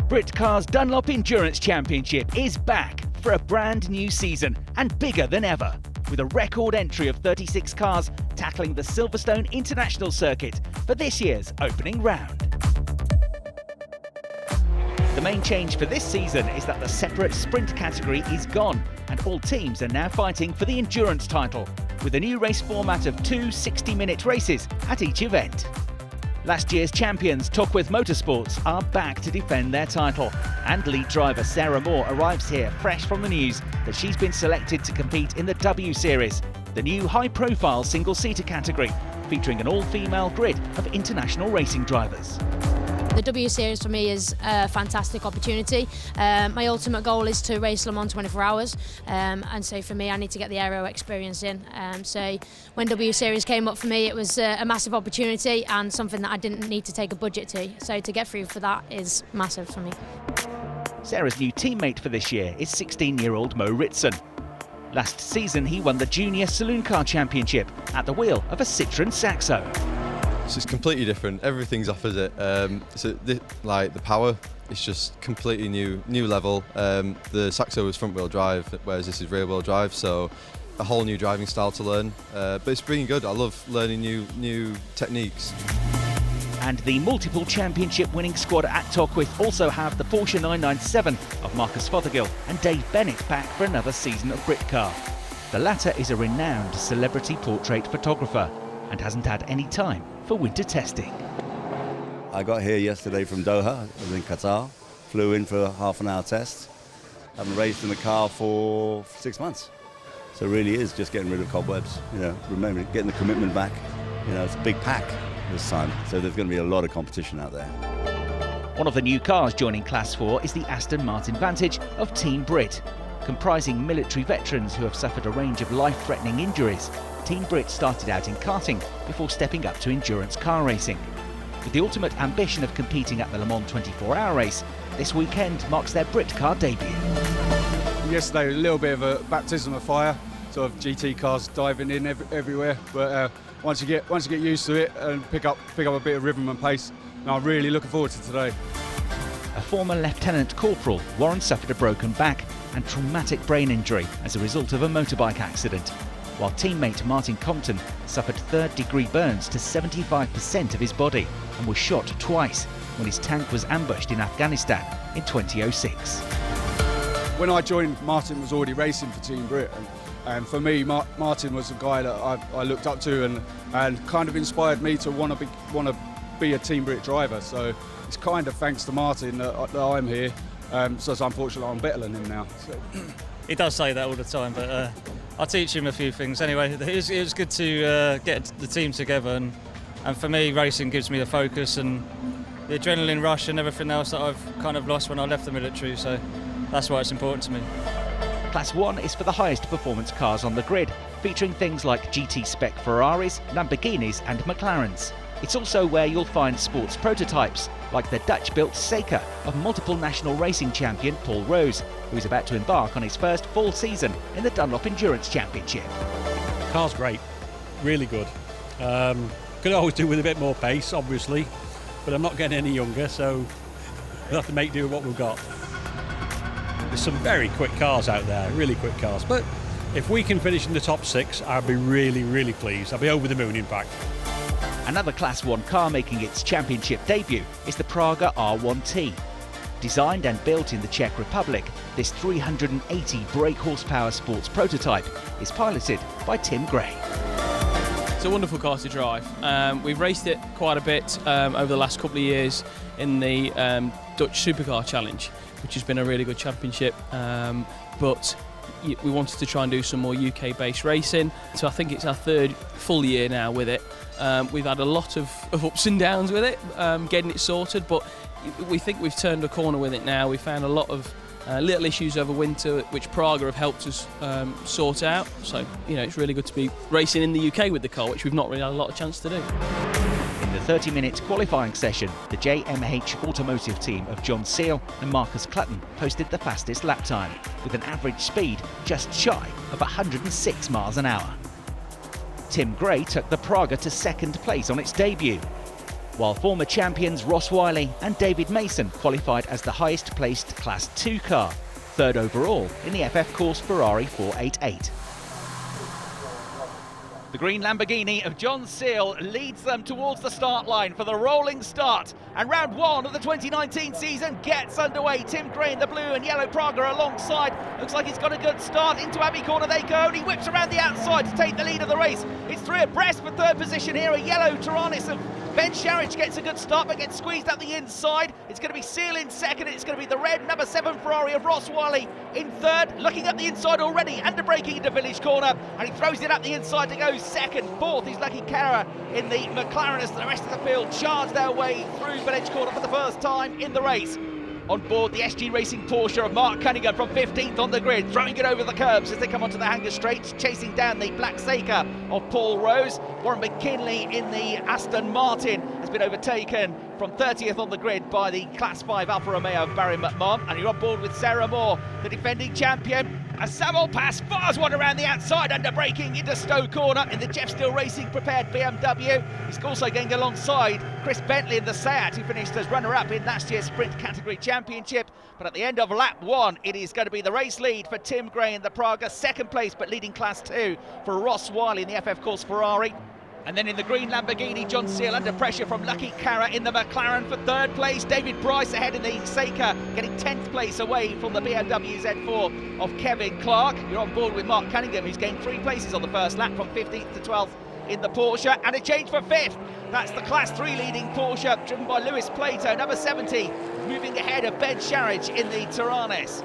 Britcar's Dunlop Endurance Championship is back for a brand new season and bigger than ever, with a record entry of 36 cars tackling the Silverstone International Circuit for this year's opening round. The main change for this season is that the separate sprint category is gone and all teams are now fighting for the endurance title, with a new race format of two 60-minute races at each event. Last year's champions, Torquith Motorsports, are back to defend their title, and lead driver Sarah Moore arrives here fresh from the news that she's been selected to compete in the W Series, the new high-profile single-seater category, featuring an all-female grid of international racing drivers. The W Series for me is a fantastic opportunity. My ultimate goal is to race Le Mans 24 hours, and so for me I need to get the aero experience in. So when W Series came up for me, it was a massive opportunity and something that I didn't need to take a budget to. So to get through for that is massive for me. Sarah's new teammate for this year is 16-year-old Mo Ritson. Last season he won the Junior Saloon Car Championship at the wheel of a Citroën Saxo. So it's completely different. Everything's opposite. Like the power, it's just completely new level. The Saxo was front-wheel drive, whereas this is rear-wheel drive. So a whole new driving style to learn. But it's really good. I love learning new techniques. And the multiple championship-winning squad at Torquith also have the Porsche 997 of Marcus Fothergill and Dave Bennett back for another season of Britcar. The latter is a renowned celebrity portrait photographer and hasn't had any time for winter testing. I got here yesterday from Doha, I was in Qatar, flew in for a half-an-hour test. Haven't raced in the car for 6 months. So it really is just getting rid of cobwebs, remember getting the commitment back. It's a big pack this time, so there's going to be a lot of competition out there. One of the new cars joining Class 4 is the Aston Martin Vantage of Team Brit. Comprising military veterans who have suffered a range of life-threatening injuries, Team Brit started out in karting before stepping up to endurance car racing. With the ultimate ambition of competing at the Le Mans 24-hour race, this weekend marks their Britcar debut. Yesterday was a little bit of a baptism of fire, sort of GT cars diving in everywhere. But once you get used to it and pick up a bit of rhythm and pace, and I'm really looking forward to today. A former Lieutenant Corporal, Warren suffered a broken back and traumatic brain injury as a result of a motorbike accident, while teammate Martin Compton suffered third-degree burns to 75% of his body and was shot twice when his tank was ambushed in Afghanistan in 2006. When I joined, Martin was already racing for Team Brit, and for me, Martin was a guy that I looked up to and kind of inspired me to want to be a Team Brit driver. So it's kind of thanks to Martin that I'm here. So it's unfortunate I'm better than him now. So. He does say that all the time, but I'll teach him a few things. Anyway, it was good to get the team together, and for me, racing gives me the focus and the adrenaline rush and everything else that I've kind of lost when I left the military, so that's why it's important to me. Class 1 is for the highest performance cars on the grid, featuring things like GT spec Ferraris, Lamborghinis and McLarens. It's also where you'll find sports prototypes, like the Dutch-built Seeker of multiple national racing champion Paul Rose, who's about to embark on his first full season in the Dunlop Endurance Championship. Car's great, really good. Could always do with a bit more pace, obviously, but I'm not getting any younger, so we'll have to make do with what we've got. There's some very quick cars out there, really quick cars, but if we can finish in the top 6, I'll be really, really pleased. I'll be over the moon, in fact. Another Class 1 car making its championship debut is the Praga R1T. Designed and built in the Czech Republic, this 380 brake horsepower sports prototype is piloted by Tim Gray. It's a wonderful car to drive. We've raced it quite a bit over the last couple of years in the Dutch Supercar Challenge, which has been a really good championship, but we wanted to try and do some more UK-based racing, so I think it's our third full year now with it. We've had a lot of ups and downs with it, getting it sorted, but we think we've turned a corner with it now. We found a lot of little issues over winter, which Praga have helped us sort out. So, it's really good to be racing in the UK with the car, which we've not really had a lot of chance to do. In the 30-minute qualifying session, the JMH Automotive team of John Seal and Marcus Clutton posted the fastest lap time, with an average speed just shy of 106 miles an hour. Tim Gray took the Praga to second place on its debut. while former champions Ross Wiley and David Mason qualified as the highest placed Class 2 car, third overall in the FF Course Ferrari 488. The green Lamborghini of John Seal leads them towards the start line for the rolling start, and round one of the 2019 season gets underway. Tim Gray in the blue and yellow Praga alongside. Looks like he's got a good start. Into Abbey Corner they go, and he whips around the outside to take the lead of the race. It's three abreast for third position here. A yellow Tyrannus of Ben Sharridge gets a good start but gets squeezed up the inside. It's going to be Seal in second, and it's going to be the red number 7 Ferrari of Ross Wiley in third. Looking up the inside already, under braking into Village Corner, and he throws it up the inside to go second. Fourth is Lucky Cara in the McLaren as the rest of the field charge their way through Village Corner for the first time in the race. On board the SG Racing Porsche of Mark Cunningham from 15th on the grid, throwing it over the curbs as they come onto the Hanger Straight, chasing down the Black Seika of Paul Rose. Warren McKinley in the Aston Martin has been overtaken from 30th on the grid by the Class 5 Alfa Romeo of Barry McMahon, and you're on board with Sarah Moore, the defending champion. As Sam Alpass fires one around the outside, under braking into Stowe Corner in the Jeff Steele Racing prepared BMW. He's also going alongside Chris Bentley in the Seat, who finished as runner-up in last year's Sprint Category Championship. But at the end of lap one, it is going to be the race lead for Tim Gray in the Praga, second place but leading Class 2 for Ross Wiley in the FF Course Ferrari. And then in the green Lamborghini, John Seal under pressure from Lucky Cara in the McLaren for third place. David Bryce ahead in the Seika, getting 10th place away from the BMW Z4 of Kevin Clark. You're on board with Mark Cunningham, who's gained 3 places on the first lap from 15th to 12th in the Porsche. And a change for 5th. That's the Class 3 leading Porsche, driven by Lewis Plato, number 70, moving ahead of Ben Sharridge in the Tyrannus.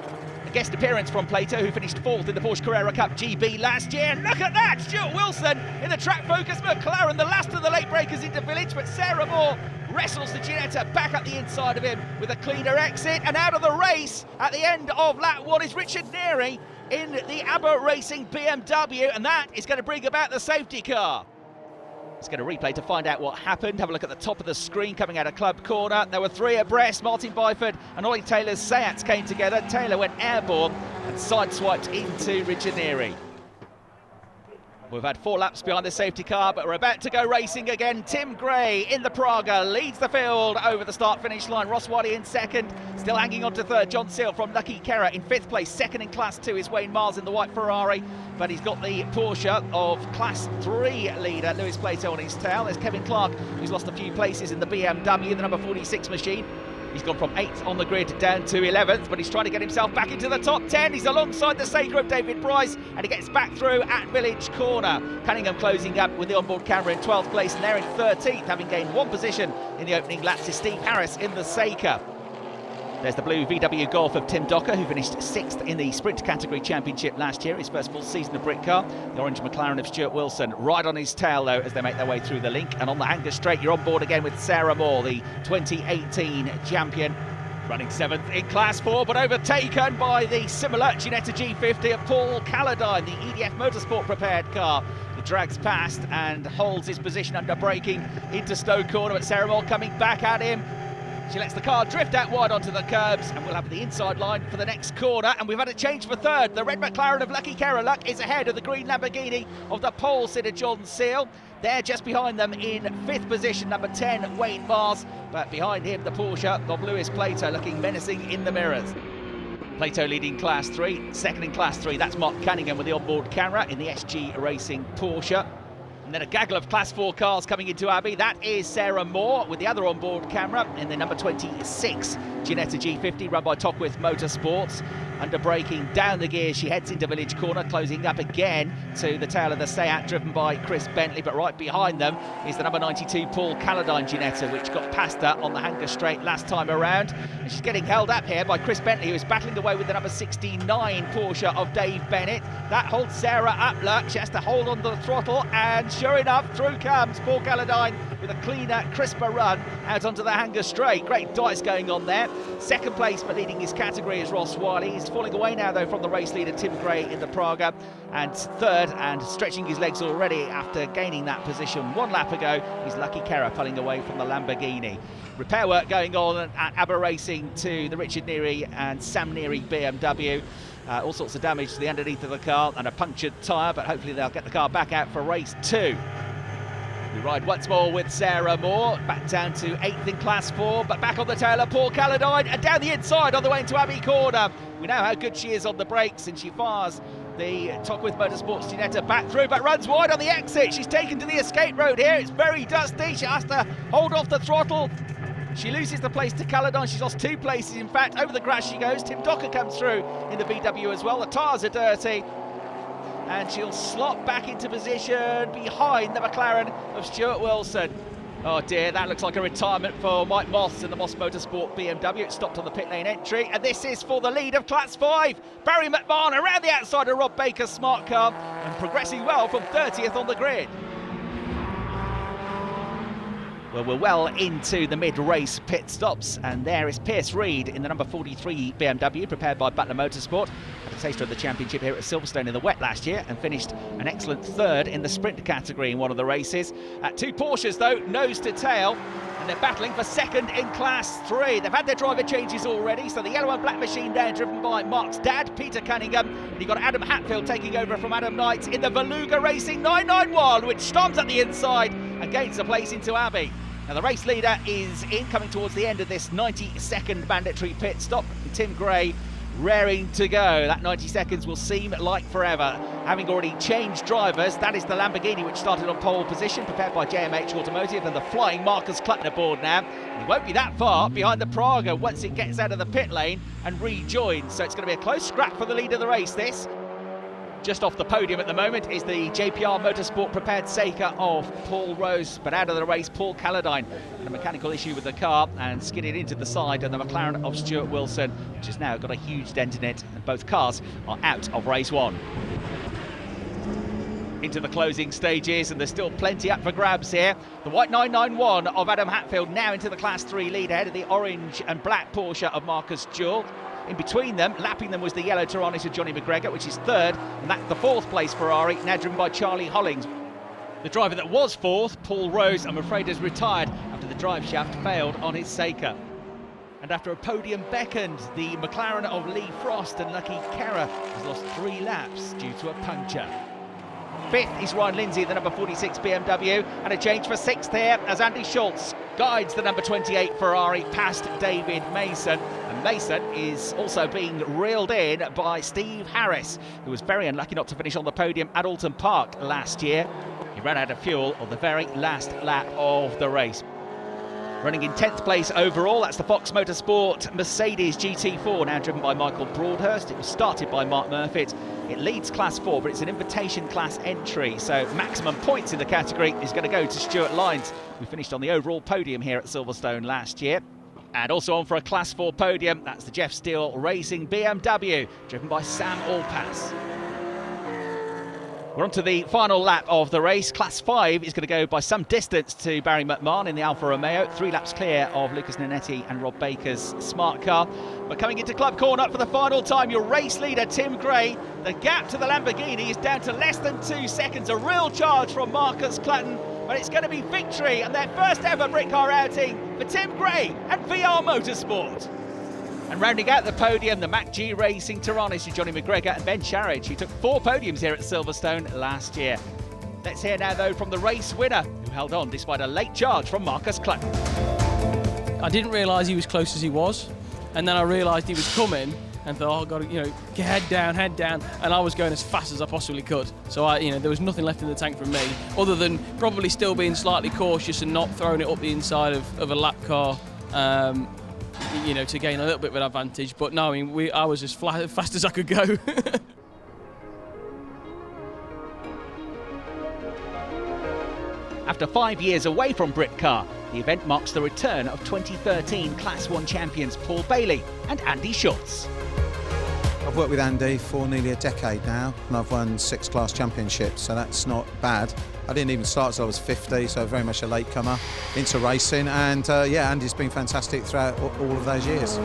Guest appearance from Plato, who finished 4th in the Porsche Carrera Cup GB last year. And look at that, Stuart Wilson in the track focus McLaren, the last of the late breakers into Village, but Sarah Moore wrestles the Ginetta back up the inside of him with a cleaner exit. And out of the race at the end of lap one is Richard Neary in the ABBA Racing BMW, and that is going to bring about the safety car. Let's get a replay to find out what happened. Have a look at the top of the screen coming out of Club Corner. There were 3 abreast. Martin Byford and Ollie Taylor's Seats came together. Taylor went airborne and sideswiped into Richard Neary. We've had 4 laps behind the safety car, but we're about to go racing again. Tim Gray in the Praga leads the field over the start-finish line. Ross Wiley in second, still hanging on to third. John Seal from Lucky Cara in 5th place. Second in Class 2 is Wayne Miles in the white Ferrari, but he's got the Porsche of Class 3 leader Lewis Plato on his tail. There's Kevin Clark, who's lost a few places in the BMW, the number 46 machine. He's gone from 8th on the grid down to 11th, but he's trying to get himself back into the top 10. He's alongside the Seika of David Bryce, and he gets back through at Village Corner. Cunningham closing up with the onboard camera in 12th place, and they're in 13th, having gained 1 position in the opening lap to Steve Harris in the Seika. There's the blue VW Golf of Tim Docker, who finished 6th in the Sprint Category Championship last year, his first full season of Britcar. The orange McLaren of Stuart Wilson right on his tail, though, as they make their way through the link. And on the Hanger Straight, you're on board again with Sarah Moore, the 2018 champion, running 7th in Class 4, but overtaken by the similar Ginetta G50 of Paul Calladine, the EDF Motorsport prepared car. He drags past and holds his position under braking into Stowe Corner, but Sarah Moore coming back at him. She lets the car drift out wide onto the curbs, and we'll have the inside line for the next corner. And we've had a change for third. The red McLaren of Lucky Cara Luck is ahead of the green Lamborghini of the pole sitter John Seal. They're just behind them in 5th position, number 10 Wayne Mars, but behind him the Porsche of Lewis Plato looking menacing in the mirrors. Plato leading Class 3, second in Class 3, that's Mark Cunningham with the onboard camera in the SG Racing Porsche. And then a gaggle of Class 4 cars coming into Abbey. That is Sarah Moore with the other onboard camera in the number 26 Ginetta G50 run by Tockwith Motorsports. Under braking down the gear, she heads into Village Corner, closing up again to the tail of the Seat driven by Chris Bentley, but right behind them is the number 92 Paul Calladine Ginetta, which got past her on the Hanger Straight last time around. And she's getting held up here by Chris Bentley, who is battling away with the number 69 Porsche of Dave Bennett. That holds Sarah up, look. She has to hold on the throttle, and sure enough, through comes Paul Calladine with a cleaner, crisper run out onto the Hanger Straight. Great dice going on there. Second place, but leading his category, is Ross Wiley. He's falling away now, though, from the race leader Tim Gray in the Praga. And third, and stretching his legs already after gaining that position 1 lap ago, is Lucky Cara pulling away from the Lamborghini. Repair work going on at ABBA Racing to the Richard Neary and Sam Neary BMW. All sorts of damage to the underneath of the car and a punctured tyre, but hopefully they'll get the car back out for race 2. We ride once more with Sarah Moore, back down to 8th in Class 4, but back on the tail of Paul Calladine, and down the inside on the way into Abbey Corner. We know how good she is on the brakes, and she fires the Tockwith Motorsports Ginetta back through, but runs wide on the exit. She's taken to the escape road here. It's very dusty. She has to hold off the throttle. She loses the place to Calladine. She's lost 2 places, in fact. Over the grass she goes. Tim Docker comes through in the VW as well. The tyres are dirty. And she'll slot back into position behind the McLaren of Stuart Wilson. Oh dear, that looks like a retirement for Mike Moss in the Moss Motorsport BMW. It stopped on the pit lane entry, and this is for the lead of Class 5. Barry McMahon around the outside of Rob Baker's smart car and progressing well from 30th on the grid. Well, we're well into the mid-race pit stops, and there is Pierce Reid in the number 43 BMW, prepared by Butler Motorsport. Had a taster of the championship here at Silverstone in the wet last year, and finished an excellent 3rd in the sprint category in one of the races. 2 Porsches, though, nose to tail, and they're battling for 2nd in Class 3. They've had their driver changes already, so the yellow and black machine there, driven by Mark's dad, Peter Cunningham, and you've got Adam Hatfield taking over from Adam Knight in the Beluga Racing 991, which storms at the inside and gains a place into Abbey. Now the race leader is in, coming towards the end of this 90-second mandatory pit stop. Tim Gray raring to go. That 90 seconds will seem like forever. Having already changed drivers, that is the Lamborghini which started on pole position, prepared by JMH Automotive, and the flying Marcus Clutton aboard now. He won't be that far behind the Praga once it gets out of the pit lane and rejoins. So it's going to be a close scrap for the lead of the race, this. Just off the podium at the moment is the JPR Motorsport prepared Seika of Paul Rose, but out of the race, Paul Calladine had a mechanical issue with the car and skidded into the side, and the McLaren of Stuart Wilson, which has now got a huge dent in it, and both cars are out of race 1. Into the closing stages, and there's still plenty up for grabs here. The white 991 of Adam Hatfield now into the Class 3 lead ahead of the orange and black Porsche of Marcus Jewell. In between them, lapping them was the yellow Tiranis of Johnny McGregor, which is 3rd, and that's the 4th place Ferrari, now driven by Charlie Hollings. The driver that was 4th, Paul Rose, I'm afraid has retired after the drive shaft failed on his Seika. And after a podium beckoned, the McLaren of Lee Frost and Lucky Kerrer has lost 3 laps due to a puncture. 5th is Ryan Lindsay, the number 46 BMW, and a change for 6th here as Andy Schultz guides the number 28 Ferrari past David Mason. And Mason is also being reeled in by Steve Harris, who was very unlucky not to finish on the podium at Alton Park last year. He ran out of fuel on the very last lap of the race. Running in 10th place overall, that's the Fox Motorsport Mercedes GT4, now driven by Michael Broadhurst. It was started by Mark Murphy. It leads Class 4, but it's an invitation class entry, so maximum points in the category is going to go to Stuart Lyons, who finished on the overall podium here at Silverstone last year. And also on for a Class 4 podium, that's the Jeff Steele Racing BMW, driven by Sam Alpass. We're on to the final lap of the race. Class 5 is going to go by some distance to Barry McMahon in the Alfa Romeo, 3 laps clear of Lucas Nanetti and Rob Baker's smart car. But coming into Club Corner for the final time, your race leader, Tim Gray. The gap to the Lamborghini is down to less than 2 seconds. A real charge from Marcus Clutton, but it's going to be victory and their first ever Britcar outing for Tim Gray and VR Motorsport. And rounding out the podium, the Mac G Racing Tiranis of Johnny McGregor and Ben Sharridge, who took 4 podiums here at Silverstone last year. Let's hear now, though, from the race winner, who held on despite a late charge from Marcus Clutton. I didn't realise he was close as he was, and then I realised he was coming and thought, oh, I've got to, get head down, and I was going as fast as I possibly could. So there was nothing left in the tank from me, other than probably still being slightly cautious and not throwing it up the inside of a lap car. To gain a little bit of an advantage, but no, I was as fast as I could go. After 5 years away from Britcar, the event marks the return of 2013 Class 1 champions Paul Bailey and Andy Schultz. I've worked with Andy for nearly a decade now, and I've won 6 class championships, so that's not bad. I didn't even start till I was 50, so very much a latecomer into racing, and Andy's been fantastic throughout all of those years.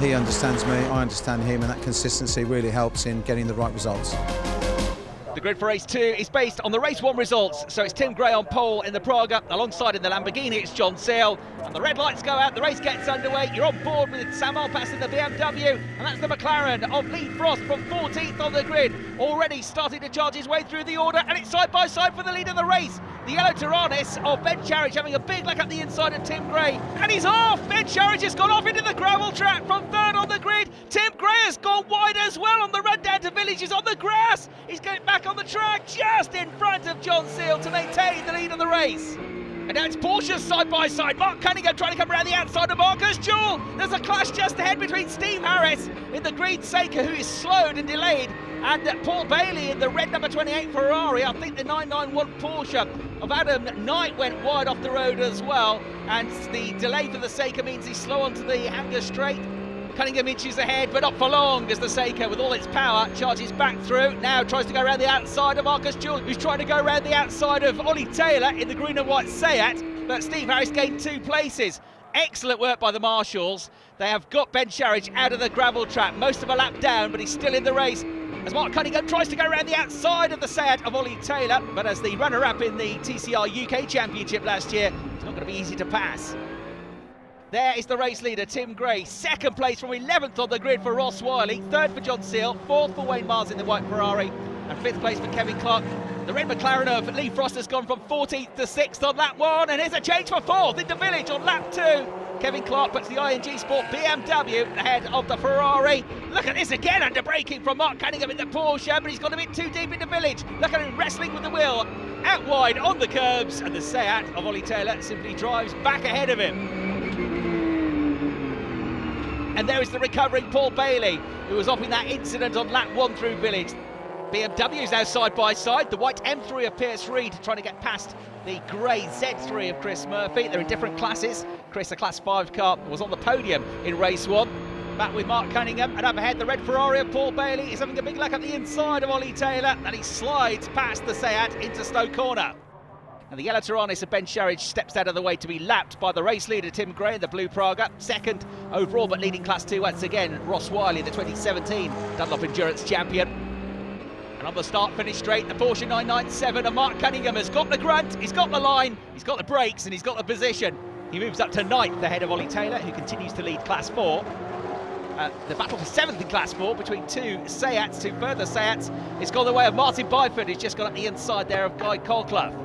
He understands me, I understand him, and that consistency really helps in getting the right results. The grid for race 2 is based on the race 1 results, so it's Tim Gray on pole in the Praga, alongside in the Lamborghini it's John Searle, and the red lights go out, the race gets underway, you're on board with Sam Alpass in the BMW, and that's the McLaren of Lee Frost from 14th on the grid, already starting to charge his way through the order, and it's side by side for the lead of the race. The yellow Tyrannus of Ben Sharridge having a big look at the inside of Tim Gray. And he's off! Ben Sharridge has gone off into the gravel trap from third on the grid. Tim Gray has gone wide as well on the run down to Village. He's on the grass. He's getting back on the track just in front of John Seal to maintain the lead of the race. And now it's Porsche's side by side. Mark Cunningham trying to come around the outside of Marcus Jewell. There's a clash just ahead between Steve Harris in the green Seiko, who is slowed and delayed, and Paul Bailey in the red number 28 Ferrari. I think the 991 Porsche of Adam Knight went wide off the road as well, and the delay for the Seiko means he's slow onto the Hanger straight. Cunningham inches ahead, but not for long, as the Seiko, with all its power, charges back through. Now tries to go around the outside of Marcus Jewell, who's trying to go around the outside of Ollie Taylor in the green and white Seat, but Steve Harris gained 2 places. Excellent work by the marshals. They have got Ben Sharridge out of the gravel trap, most of a lap down, but he's still in the race. As Mark Cunningham tries to go around the outside of the Seat of Ollie Taylor, but as the runner-up in the TCR UK Championship last year, it's not going to be easy to pass. There is the race leader, Tim Gray, second place from 11th on the grid for Ross Wiley, third for John Seal, fourth for Wayne Mars in the white Ferrari, and fifth place for Kevin Clark. The red McLaren of Lee Frost has gone from 14th to 6th on lap 1, and here's a change for 4th into Village on lap 2. Kevin Clark puts the ING Sport BMW ahead of the Ferrari. Look at this again, under braking from Mark Cunningham in the Porsche, but he's gone a bit too deep into Village. Look at him wrestling with the wheel, out wide on the curbs, and the Seat of Ollie Taylor simply drives back ahead of him. And there is the recovering Paul Bailey, who was off in that incident on lap 1 through Village. BMW's now side by side. The white M3 of Pierce Reed trying to get past the grey Z3 of Chris Murphy. They're in different classes. Chris, a Class 5 car, was on the podium in race 1. Back with Mark Cunningham, and up ahead the red Ferrari of Paul Bailey is having a big look at the inside of Ollie Taylor, and he slides past the Seat into Stowe Corner. And the yellow Tyrannus of Ben Sharridge steps out of the way to be lapped by the race leader Tim Gray in the blue Praga. Second overall, but leading Class 2 once again, Ross Wiley, the 2017 Dunlop Endurance Champion. And on the start-finish straight, the Porsche 997 and Mark Cunningham has got the grunt, he's got the line, he's got the brakes, and he's got the position. He moves up to 9th ahead of Ollie Taylor, who continues to lead Class 4. The battle for 7th in Class 4 between two Seats, two further Seats. It's gone the way of Martin Byford, who's just got up the inside there of Guy Colclough.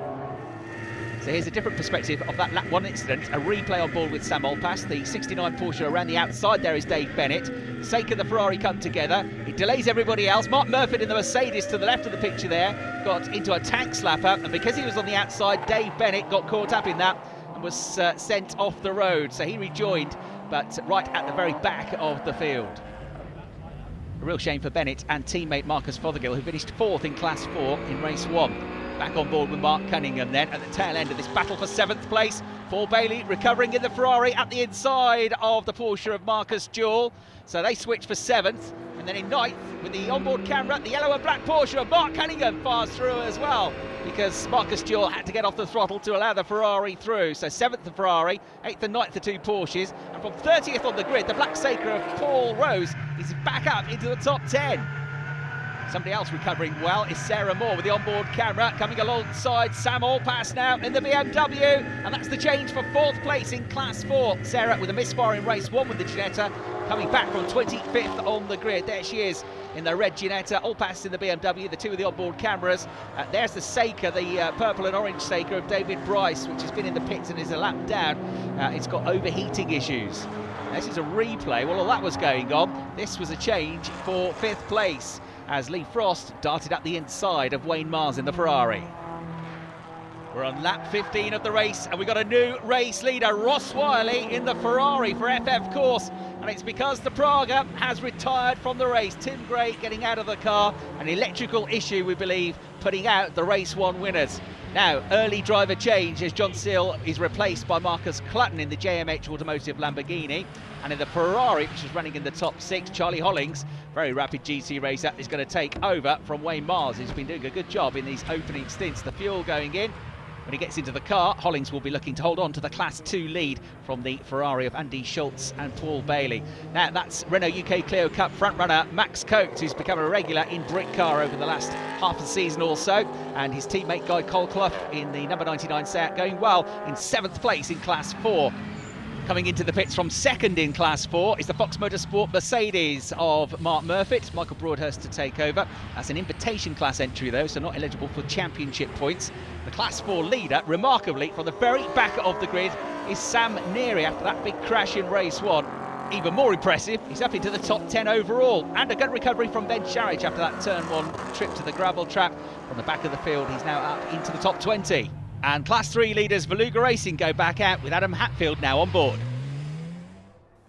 So here's a different perspective of that lap 1 incident. A replay on board with Sam Alpass. The 69 Porsche around the outside there is Dave Bennett. Seiko and the Ferrari come together. It delays everybody else. Mark Murphy in the Mercedes to the left of the picture there got into a tank slapper, and because he was on the outside, Dave Bennett got caught up in that and was sent off the road. So he rejoined, but right at the very back of the field. A real shame for Bennett and teammate Marcus Fothergill, who finished 4th in Class 4 in race 1. Back on board with Mark Cunningham then at the tail end of this battle for 7th place. Paul Bailey recovering in the Ferrari at the inside of the Porsche of Marcus Jewell. So they switch for 7th. And then in 9th, with the onboard camera, the yellow and black Porsche of Mark Cunningham fires through as well, because Marcus Jewell had to get off the throttle to allow the Ferrari through. So 7th the Ferrari, 8th and 9th the two Porsches. And from 30th on the grid, the black Seiko of Paul Rose is back up into the top 10. Somebody else recovering well is Sarah Moore with the onboard camera coming alongside Sam Alpass now in the BMW, and that's the change for 4th place in Class 4. Sarah with a misfire in race 1 with the Ginetta, coming back from 25th on the grid. There she is in the red Ginetta, Alpass in the BMW, the two with the onboard cameras. There's the Seiko, the purple and orange Seiko of David Bryce, which has been in the pits and is a lap down. It's got overheating issues. This is a replay. Well, all that was going on. This was a change for 5th place, as Lee Frost darted up the inside of Wayne Mars in the Ferrari. We're on lap 15 of the race, and we've got a new race leader, Ross Wiley, in the Ferrari for FF Course. And it's because the Praga has retired from the race. Tim Gray getting out of the car. An electrical issue, we believe, putting out the race 1 winners. Now, early driver change as John Seal is replaced by Marcus Clutton in the JMH Automotive Lamborghini. And in the Ferrari, which is running in the top 6, Charlie Hollings, very rapid GT racer, is going to take over from Wayne Mars, who's been doing a good job in these opening stints. The fuel going in. When he gets into the car, Hollings will be looking to hold on to the Class 2 lead from the Ferrari of Andy Schultz and Paul Bailey. Now, that's Renault UK Clio Cup frontrunner Max Coates, who's become a regular in Britcar over the last half of the season or so, and his teammate Guy Colclough in the number 99 Seat going well in 7th place in Class 4. Coming into the pits from second in Class 4 is the Fox Motorsport Mercedes of Mark Murfitt. Michael Broadhurst to take over. That's an invitation class entry though, so not eligible for championship points. The Class 4 leader, remarkably, from the very back of the grid, is Sam Neary after that big crash in race 1. Even more impressive, he's up into the top 10 overall. And a good recovery from Ben Sharridge after that turn 1 trip to the gravel trap. From the back of the field, he's now up into the top 20. And Class 3 leaders Beluga Racing go back out with Adam Hatfield now on board.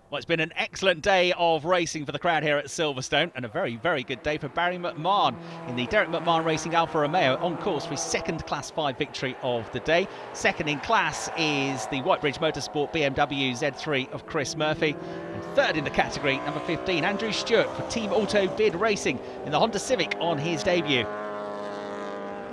Well, it's been an excellent day of racing for the crowd here at Silverstone, and a very, very good day for Barry McMahon in the Derek McMahon Racing Alfa Romeo, on course for his second Class 5 victory of the day. Second in class is the Whitebridge Motorsport BMW Z3 of Chris Murphy. And third in the category, number 15, Andrew Stewart for Team Auto Bid Racing in the Honda Civic on his debut.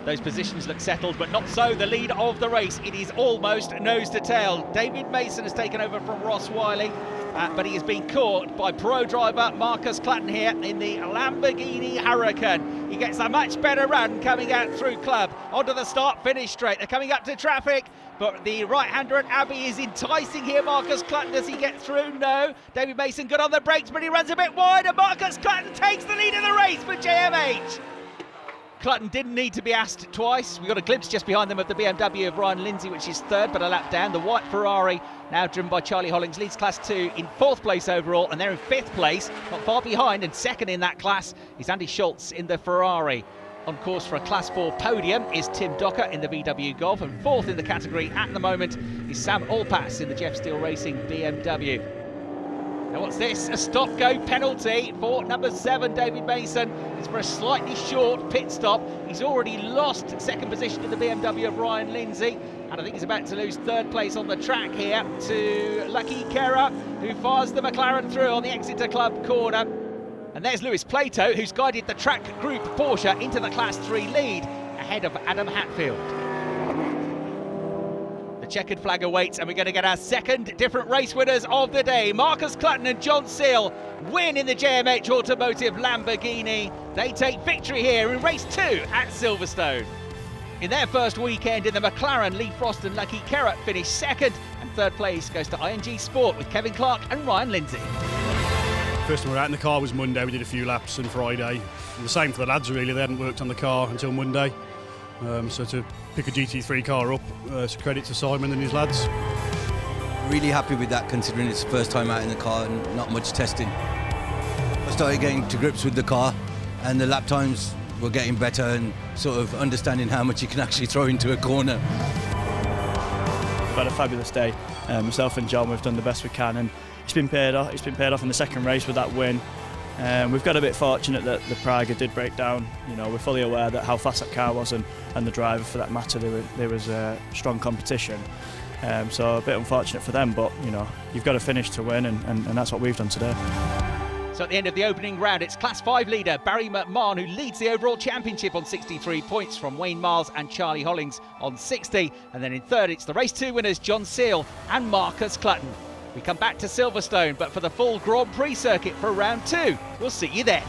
Those positions look settled, but not so the lead of the race. It is almost nose to tail. David Mason has taken over from Ross Wiley, but he has been caught by pro driver Marcus Clatton here in the Lamborghini Huracan. He gets a much better run coming out through Club onto the start-finish straight. They're coming up to traffic, but the right-hander at Abbey is enticing here. Marcus Clatton, does he get through? No. David Mason good on the brakes, but he runs a bit wide, and Marcus Clatton takes the lead in the race for JMH. Clutton didn't need to be asked twice. We got a glimpse just behind them of the BMW of Ryan Lindsay, which is third, but a lap down. The white Ferrari, now driven by Charlie Hollings, leads Class 2 in fourth place overall, and they're in fifth place, not far behind, and second in that class is Andy Schultz in the Ferrari. On course for a Class 4 podium is Tim Docker in the VW Golf, and fourth in the category at the moment is Sam Alpass in the Jeff Steele Racing BMW. Now what's this? A stop-go penalty for number 7, David Mason. It's for a slightly short pit stop. He's already lost second position to the BMW of Ryan Lindsay, and I think he's about to lose third place on the track here to Lucky Kerr, who fires the McLaren through on the Exeter Club corner. And there's Lewis Plato, who's guided the track group Porsche into the Class 3 lead ahead of Adam Hatfield. Checkered flag awaits, and we're going to get our second different race winners of the day. Marcus Clatton and John Seal win in the JMH Automotive Lamborghini. They take victory here in race 2 at Silverstone. In their first weekend in the McLaren, Lee Frost and Lucky Kerr finished second, and third place goes to ING Sport with Kevin Clark and Ryan Lindsay. First time we were out in the car was Monday. We did a few laps, and Friday. And the same for the lads really. They hadn't worked on the car until Monday. So to pick a GT3 car up, it's a credit to Simon and his lads. Really happy with that, considering it's the first time out in the car and not much testing. I started getting to grips with the car, and the lap times were getting better, and sort of understanding how much you can actually throw into a corner. We've had a fabulous day. Myself and John, we've done the best we can, and it's been paid off. It's been paid off in the second race with that win. We've got a bit fortunate that the Praga did break down. You know, we're fully aware that how fast that car was, and the driver for that matter. There was strong competition. So a bit unfortunate for them, but you know, you've got to finish to win, and that's what we've done today. So at the end of the opening round, it's Class 5 leader Barry McMahon who leads the overall championship on 63 points from Wayne Miles and Charlie Hollings on 60. And then in third, it's the race 2 winners John Seal and Marcus Clatton. We come back to Silverstone, but for the full Grand Prix circuit for round 2. We'll see you then.